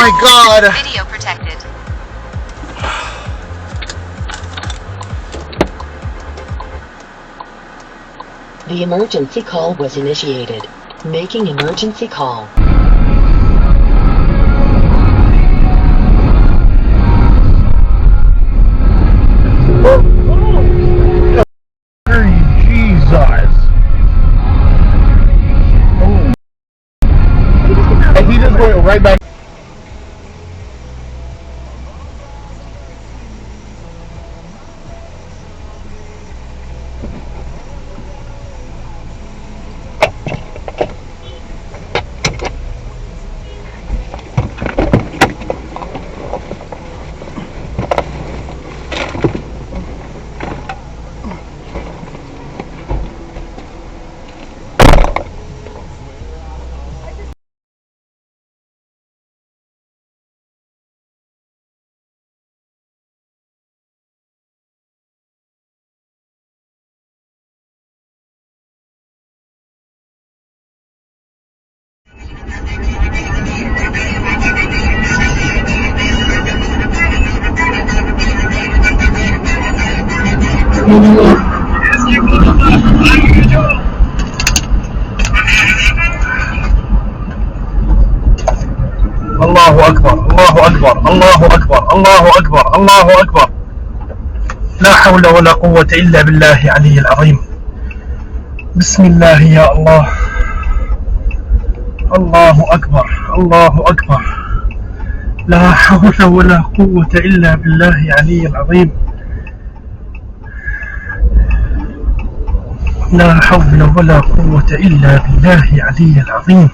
my god! Video protected. The emergency call was initiated. Making emergency call. Jesus! Oh. And he just went right back. الله أكبر الله أكبر الله أكبر الله أكبر الله أكبر لا حول ولا قوة إلا بالله العلي العظيم بسم الله يا الله الله أكبر الله أكبر لا حول ولا قوة إلا بالله العلي العظيم لا حول ولا قوة إلا بالله العلي العظيم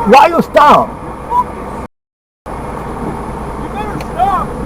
Why you stop? You better stop!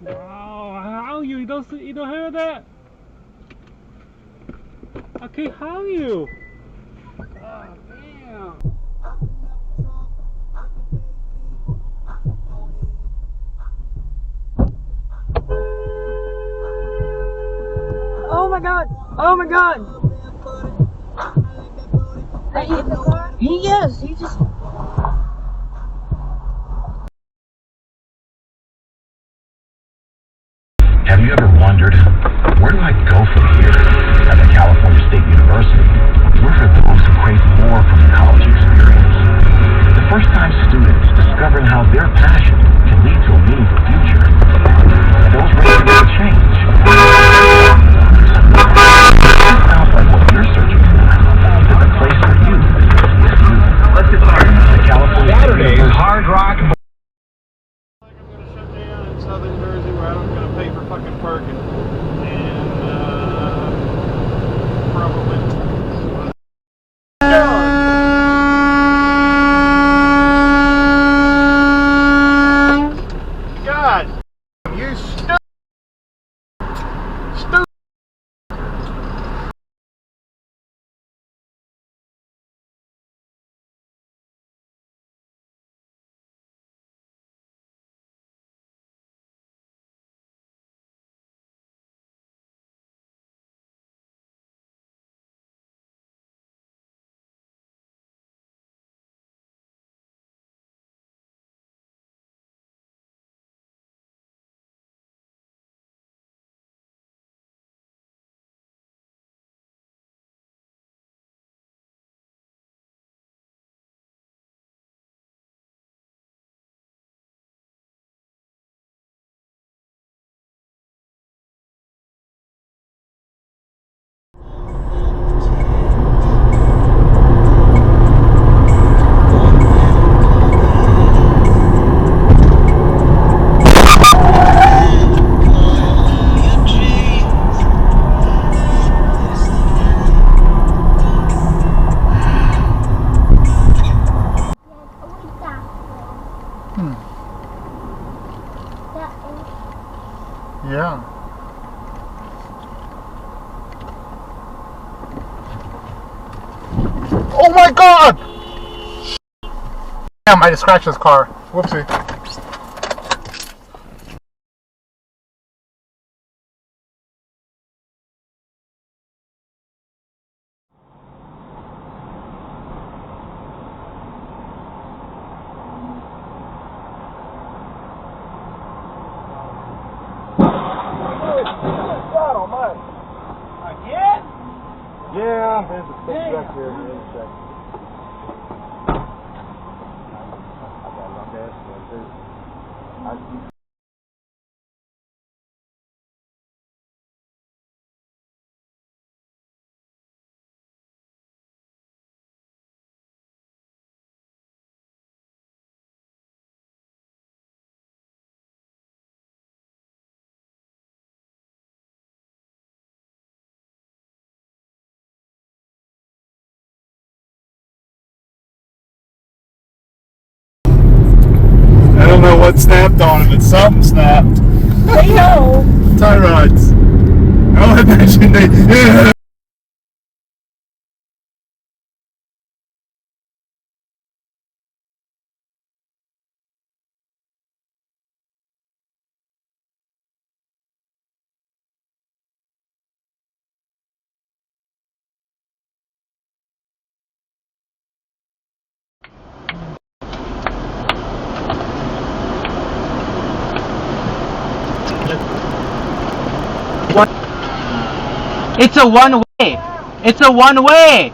Oh, how you don't hear that? I can't how you. Oh, damn. Oh my god! Oh my god! Yes, he just. Have you ever wondered, where do I go from here? At the California State University, we're for those who crave more from the college experience. The first-time students discovering how their passion can lead to a meaningful future. And those ready to make change. This sounds like what you're searching for. It's a place for you. Let's get started. The California State University Hard Rock. I'm gonna shut down in southern Jersey where I'm gonna pay for fucking parking. And probably God, you stupid. Yeah. Oh my god! Damn, I just scratched his car. Whoopsie. Yeah, there's a big wreck here in the intersect. I got a long ass one, too. I don't know what snapped on him, but something snapped. They know. Tie rods. I imagine they. It's a one way. It's a one way.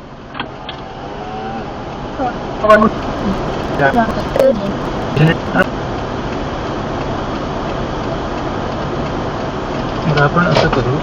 आपण असं करू